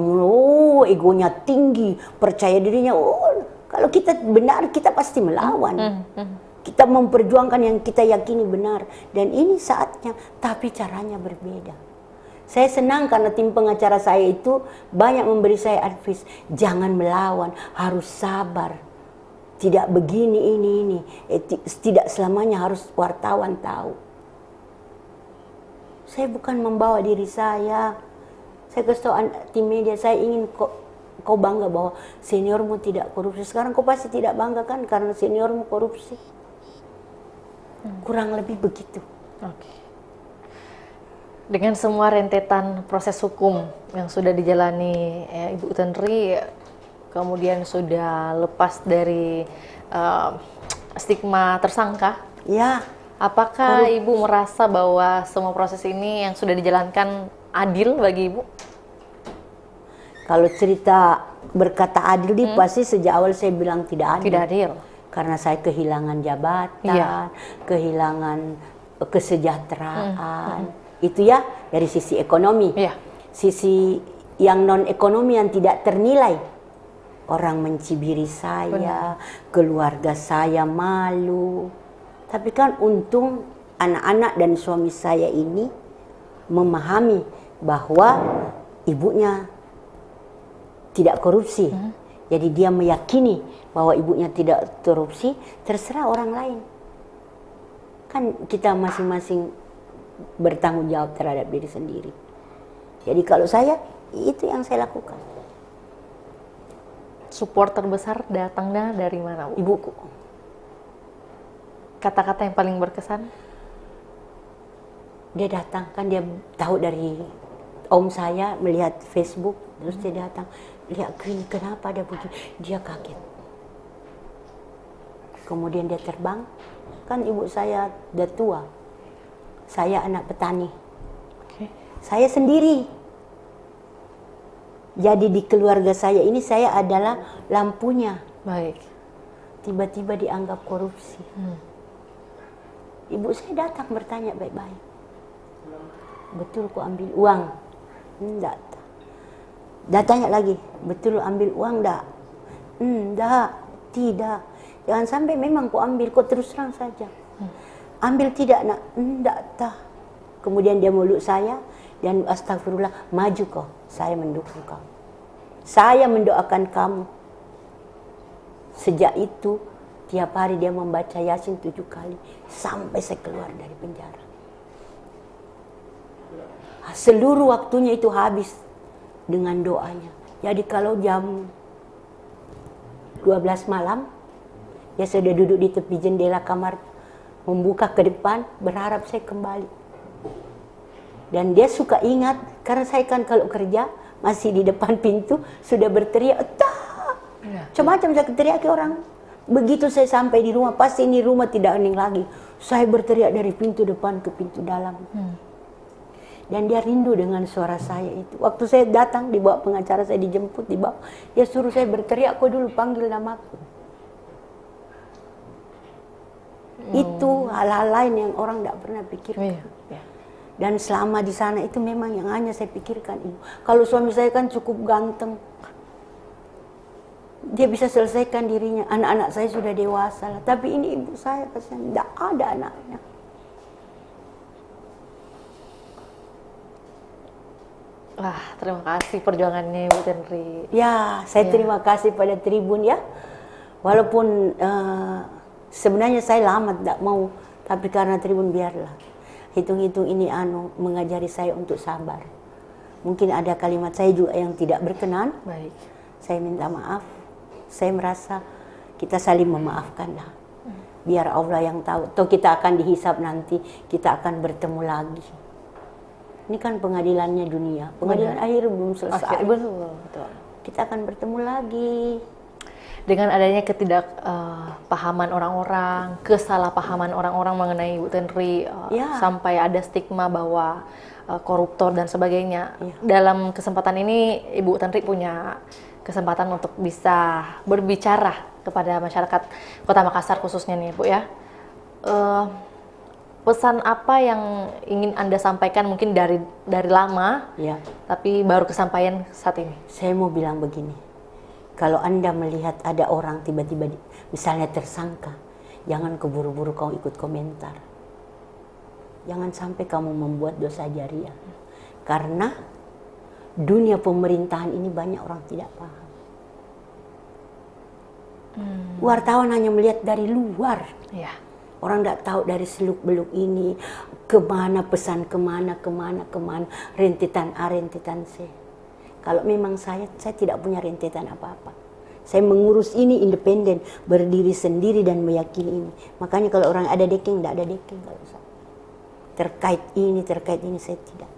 egonya tinggi, percaya dirinya. Kalau kita benar kita pasti melawan. Kita memperjuangkan yang kita yakini benar. Dan ini saatnya, tapi caranya berbeda. Saya senang karena tim pengacara saya itu banyak memberi saya advice. Jangan melawan, harus sabar. Tidak begini, ini. Tidak selamanya harus wartawan tahu. Saya bukan membawa diri saya. Saya kasih tahu tim media, saya ingin kau bangga bahwa seniormu tidak korupsi. Sekarang kau pasti tidak bangga kan karena seniormu korupsi. Kurang lebih begitu. Dengan semua rentetan proses hukum yang sudah dijalani Ibu Tenri, kemudian sudah lepas dari stigma tersangka, ya. Apakah Ibu merasa bahwa semua proses ini yang sudah dijalankan adil bagi Ibu? Kalau cerita berkata adil, pasti sejak awal saya bilang tidak adil. Tidak adil. Karena saya kehilangan jabatan, kehilangan kesejahteraan. Itu ya dari sisi ekonomi. Sisi yang non ekonomi yang tidak ternilai. Orang mencibiri saya, keluarga saya malu. Tapi kan untung anak-anak dan suami saya ini memahami bahwa ibunya tidak korupsi. Jadi dia meyakini bahwa ibunya tidak korupsi, terserah orang lain. Kan kita masing-masing bertanggung jawab terhadap diri sendiri. Jadi kalau saya, itu yang saya lakukan. Support terbesar datangnya dari mana, Bu? Ibuku. Kata-kata yang paling berkesan? Dia datang, kan dia tahu dari om saya melihat Facebook, terus dia datang, lihat gini, kenapa dia begini? Dia kaget. Kemudian dia terbang, kan ibu saya udah tua. Saya anak petani. Saya sendiri. Jadi di keluarga saya ini saya adalah lampunya. Baik. Tiba-tiba dianggap korupsi. Ibu saya datang bertanya baik-baik. Betul kok ambil uang? Enggak. Datanya lagi, betul ambil uang enggak? Enggak, tidak. Jangan sampai memang kok ambil, kok terus terang saja. Ambil tidak nak? Enggak tah. Kemudian dia meluk saya dan astagfirullah, maju kau, saya mendukung kau. Saya mendoakan kamu. Sejak itu tiap hari dia membaca Yasin 7 kali sampai saya keluar dari penjara. Seluruh waktunya itu habis dengan doanya. Jadi kalau jam 12 malam, dia sudah duduk di tepi jendela kamar, membuka ke depan, berharap saya kembali. Dan dia suka ingat, karena saya kan kalau kerja, masih di depan pintu, sudah berteriak, tak! Macam-macam saya teriaki orang. Begitu saya sampai di rumah, pasti ini rumah tidak hening lagi. Saya berteriak dari pintu depan ke pintu dalam. Dan dia rindu dengan suara saya itu. Waktu saya datang, dibawa pengacara, saya dijemput, dibawa. Dia suruh saya berteriak, kau dulu panggil namaku. Itu hal-hal lain yang orang tidak pernah pikirkan. Dan selama di sana itu memang yang hanya saya pikirkan ibu. Kalau suami saya kan cukup ganteng. Dia bisa selesaikan dirinya. Anak-anak saya sudah dewasa lah. Tapi ini ibu saya kasihan, tidak ada anaknya. Wah, terima kasih perjuangannya Ibu Tenri. Ya, saya terima kasih pada Tribun ya. Walaupun sebenarnya saya lama tidak mau, tapi karena Tribun biarlah. Hitung-hitung ini mengajari saya untuk sabar. Mungkin ada kalimat saya juga yang tidak berkenan. Baik. Saya minta maaf. Saya merasa kita saling memaafkanlah. Biar Allah yang tahu. Toh kita akan dihisab nanti, kita akan bertemu lagi. Ini kan pengadilannya dunia. Pengadilan akhir belum selesai. Betul. Kita akan bertemu lagi. Dengan adanya ketidakpahaman orang-orang, kesalahpahaman orang-orang mengenai Ibu Tenri, sampai ada stigma bahwa koruptor dan sebagainya. Dalam kesempatan ini Ibu Tenri punya kesempatan untuk bisa berbicara kepada masyarakat Kota Makassar khususnya nih Bu ya. Pesan apa yang ingin Anda sampaikan mungkin dari lama, tapi baru kesampaian saat ini? Saya mau bilang begini. Kalau Anda melihat ada orang tiba-tiba misalnya tersangka, jangan keburu-buru kau ikut komentar. Jangan sampai kamu membuat dosa jariah. Karena dunia pemerintahan ini banyak orang tidak paham. Wartawan hanya melihat dari luar. Orang tidak tahu dari seluk-beluk ini, kemana pesan, kemana, rentetan A, rentetan C. Kalau memang saya tidak punya rentetan apa-apa. Saya mengurus ini independen, berdiri sendiri dan meyakini ini. Makanya kalau orang ada dekeng, tidak ada dekeng kalau saya. Terkait ini saya tidak.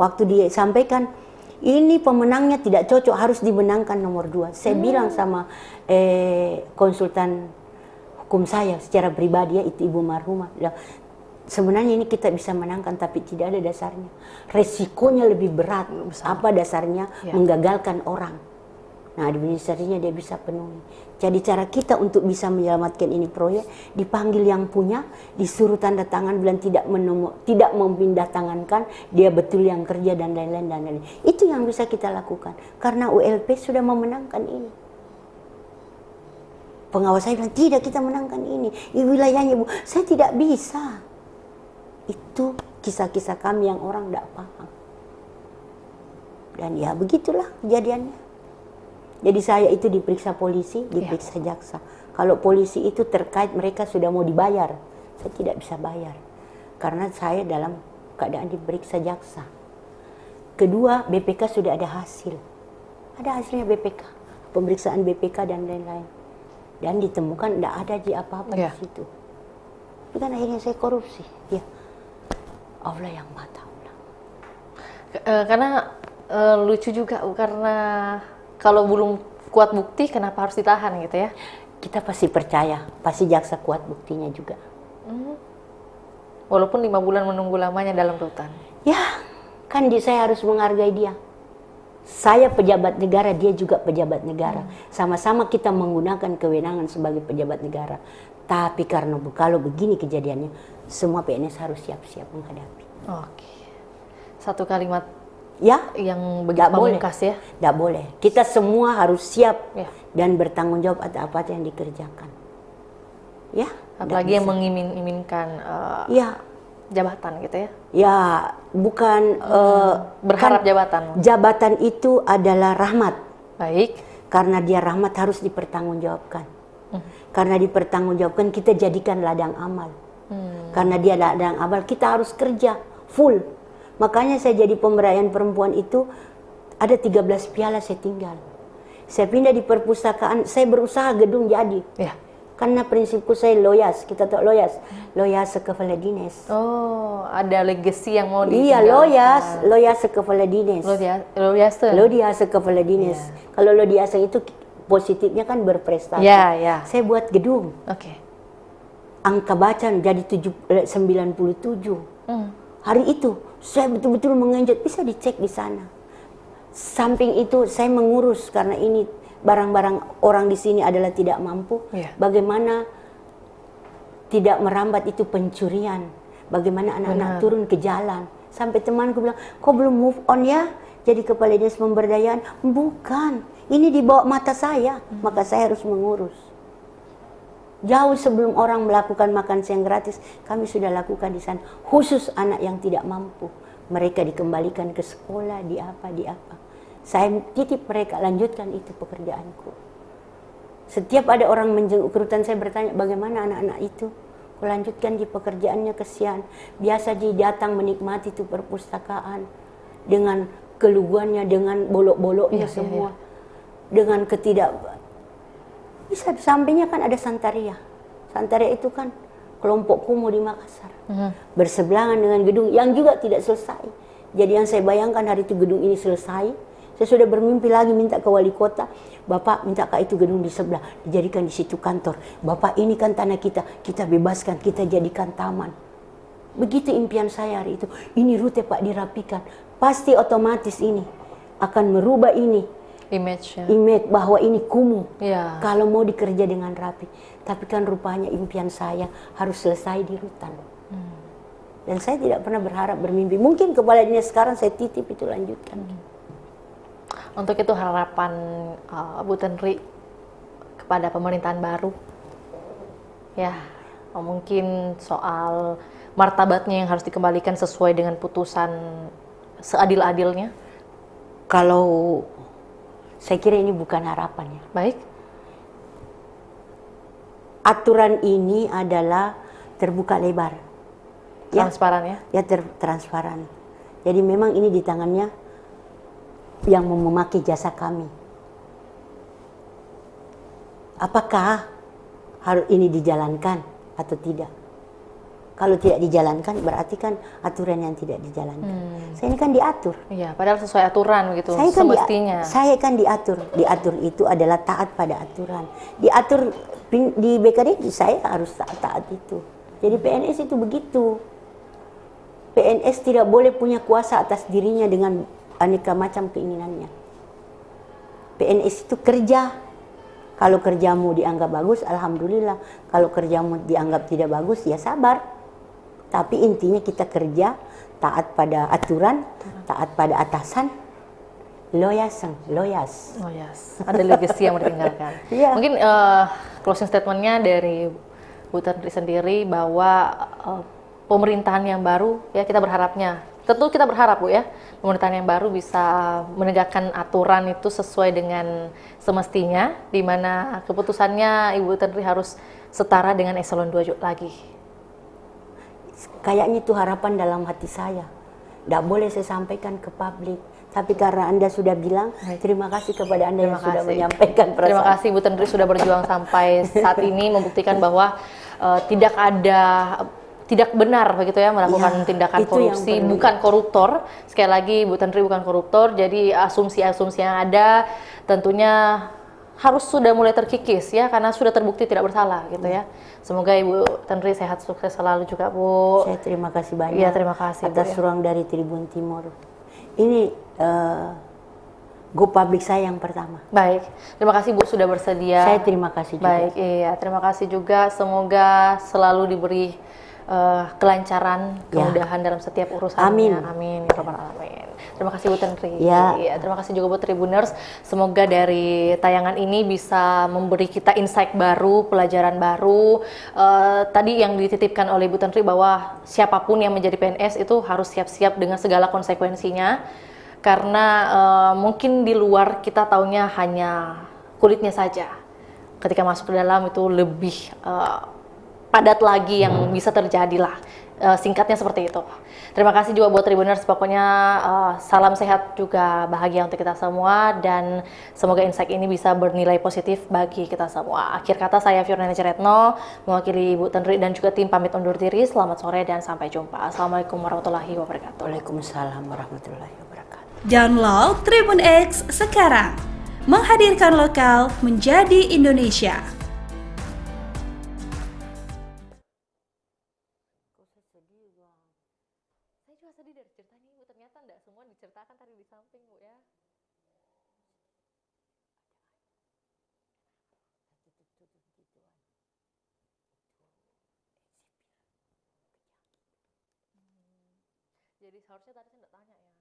Waktu dia sampaikan, ini pemenangnya tidak cocok, harus dimenangkan nomor 2. Saya bilang sama konsultan hukum saya secara pribadi, itu Ibu Marhumah. Sebenarnya ini kita bisa menangkan, tapi tidak ada dasarnya. Resikonya lebih berat. Apa dasarnya? Menggagalkan orang. Nah, administrasinya dia bisa penuhi. Jadi cara kita untuk bisa menyelamatkan ini proyek, dipanggil yang punya, disuruh tanda tangan, bilang tidak memindah tangankan, dia betul yang kerja dan lain-lain. Itu yang bisa kita lakukan. Karena ULP sudah memenangkan ini. Pengawas saya bilang, tidak, kita menangkan ini. Wilayahnya Bu, saya tidak bisa. Itu kisah-kisah kami yang orang tidak paham. Dan ya begitulah kejadiannya. Jadi saya itu diperiksa polisi, diperiksa jaksa. Kalau polisi itu terkait mereka sudah mau dibayar, saya tidak bisa bayar. Karena saya dalam keadaan diperiksa jaksa. Kedua, BPK sudah ada hasil. Ada hasilnya BPK, pemeriksaan BPK dan lain-lain. Dan ditemukan tidak ada apa-apa di situ. Itu kan akhirnya saya korupsi. Allah yang Maha Tahu. Karena lucu juga, karena kalau belum kuat bukti, kenapa harus ditahan gitu ya? Kita pasti percaya, pasti jaksa kuat buktinya juga. Walaupun 5 bulan menunggu lamanya dalam rutan. Ya, kan saya harus menghargai dia. Saya pejabat negara, dia juga pejabat negara. Sama-sama kita menggunakan kewenangan sebagai pejabat negara. Tapi karena kalau begini kejadiannya, semua PNS harus siap-siap menghadapi. Oke. Satu kalimat yang begitu pamungkas ya? Tidak boleh. Kita semua harus siap dan bertanggung jawab atas apa yang dikerjakan. Ya. Apalagi yang mengiming-imingkan jabatan gitu ya? Ya, bukan berharap jabatan. Jabatan itu adalah rahmat. Baik. Karena dia rahmat harus dipertanggungjawabkan. Karena dipertanggungjawabkan kita jadikan ladang amal. Karena dia ladang amal, kita harus kerja full. Makanya saya jadi pemberdayaan perempuan itu ada 13 piala saya tinggal. Saya pindah di perpustakaan, saya berusaha gedung jadi. Karena prinsipku saya loyas, kita tahu loyas kepala dinas. Oh, ada legacy yang mau ditinggalkan. Loyas kepala dinas. Loyas kepala dinas. Kalau loyas itu positifnya kan berprestasi. Saya buat gedung. Angka bacaan jadi 97. Hari itu saya betul-betul mengenjot, bisa dicek di sana. Samping itu saya mengurus karena ini barang-barang orang di sini adalah tidak mampu. Bagaimana tidak merambat itu pencurian. Bagaimana anak-anak turun ke jalan. Sampai temanku bilang, kok belum move on ya? Jadi kepala dinas pemberdayaan. Bukan, ini di bawah mata saya. Maka saya harus mengurus. Jauh sebelum orang melakukan makan siang gratis, kami sudah lakukan di sana. Khusus anak yang tidak mampu. Mereka dikembalikan ke sekolah, di apa. Saya titip mereka, lanjutkan itu pekerjaanku. Setiap ada orang menjenguk ke rutan, saya bertanya, bagaimana anak-anak itu? Aku lanjutkan di pekerjaannya, kesian. Biasa dia datang menikmati itu perpustakaan. Dengan keluguannya, dengan bolok-boloknya semua. Dengan bisa di sampingnya kan ada Santaria. Santaria itu kan kelompok kumuh di Makassar. Bersebelahan dengan gedung yang juga tidak selesai. Jadi yang saya bayangkan hari itu gedung ini selesai, Saya sudah bermimpi lagi minta ke wali kota, Bapak minta ke itu gedung di sebelah, dijadikan di situ kantor. Bapak ini kan tanah kita, kita bebaskan, kita jadikan taman. Begitu impian saya hari itu. Ini rute Pak dirapikan. Pasti otomatis ini akan merubah ini. Image bahwa ini kumuh. Kalau mau dikerja dengan rapi. Tapi kan rupanya impian saya harus selesai di rutan. Dan saya tidak pernah berharap bermimpi. Mungkin kepala dinas sekarang saya titip itu lanjutkan. Untuk itu harapan Bu Tenri kepada pemerintahan baru, ya mungkin soal martabatnya yang harus dikembalikan sesuai dengan putusan seadil-adilnya. Kalau saya kira ini bukan harapan ya. Baik. Aturan ini adalah terbuka lebar. Transparan ya? Ya transparan. Jadi memang ini di tangannya yang memakai jasa kami. Apakah harus ini dijalankan atau tidak? Kalau tidak dijalankan berarti kan aturan yang tidak dijalankan. Saya ini kan diatur. Iya, padahal sesuai aturan gitu saya kan semestinya. Saya kan diatur. Diatur itu adalah taat pada aturan. Diatur di BKD saya harus taat itu. Jadi PNS itu begitu. PNS tidak boleh punya kuasa atas dirinya dengan aneka macam keinginannya. PNS itu kerja. Kalau kerjamu dianggap bagus, alhamdulillah. Kalau kerjamu dianggap tidak bagus, ya sabar. Tapi intinya kita kerja, taat pada aturan, taat pada atasan, loyas. Ada legacy yang mau ditinggalkan. Mungkin closing statementnya dari Bu Tenri sendiri bahwa pemerintahan yang baru, ya kita berharapnya, tentu kita berharap Bu ya, pemerintahan yang baru bisa menegakkan aturan itu sesuai dengan semestinya, di mana keputusannya Ibu Tenri harus setara dengan eselon 2 lagi. Kayaknya itu harapan dalam hati saya. Tidak boleh saya sampaikan ke publik. Tapi karena Anda sudah bilang, terima kasih kepada Anda yang sudah menyampaikan perasaan. Terima kasih Bu Tenri sudah berjuang sampai saat ini membuktikan bahwa tidak benar begitu ya melakukan tindakan korupsi, bukan koruptor. Sekali lagi Bu Tenri bukan koruptor, jadi asumsi-asumsi yang ada tentunya harus sudah mulai terkikis ya, karena sudah terbukti tidak bersalah gitu ya. Semoga Ibu Tenri sehat sukses selalu juga Bu. Saya terima kasih banyak. Iya, terima kasih atas ruang dari Tribun Timur. Ini go public saya yang pertama. Baik, terima kasih Bu sudah bersedia. Saya terima kasih juga. Baik, iya terima kasih juga. Semoga selalu diberi kelancaran, kemudahan dalam setiap urusannya. Amin. Ya Rabbal Alamin. Terima kasih Bu Tenri. Iya, terima kasih juga buat Tribuners. Semoga dari tayangan ini bisa memberi kita insight baru, pelajaran baru. Tadi yang dititipkan oleh Bu Tenri bahwa siapapun yang menjadi PNS itu harus siap-siap dengan segala konsekuensinya. Karena mungkin di luar kita taunya hanya kulitnya saja. Ketika masuk ke dalam itu lebih padat lagi yang bisa terjadi lah. Singkatnya seperti itu. Terima kasih juga buat Tribuners, pokoknya salam sehat juga bahagia untuk kita semua dan semoga insight ini bisa bernilai positif bagi kita semua. Akhir kata saya Fiorina Ceretno mewakili Ibu Tenri dan juga tim pamit undur diri. Selamat sore dan sampai jumpa. Assalamualaikum warahmatullahi wabarakatuh. Waalaikumsalam warahmatullahi wabarakatuh. Download Tribun X sekarang. Menghadirkan lokal menjadi Indonesia. Saya juga sedih dari ceritanya Ibu, ternyata enggak semua diceritakan tadi di samping Bu ya. Jadi seharusnya tadi saya enggak tanya ya.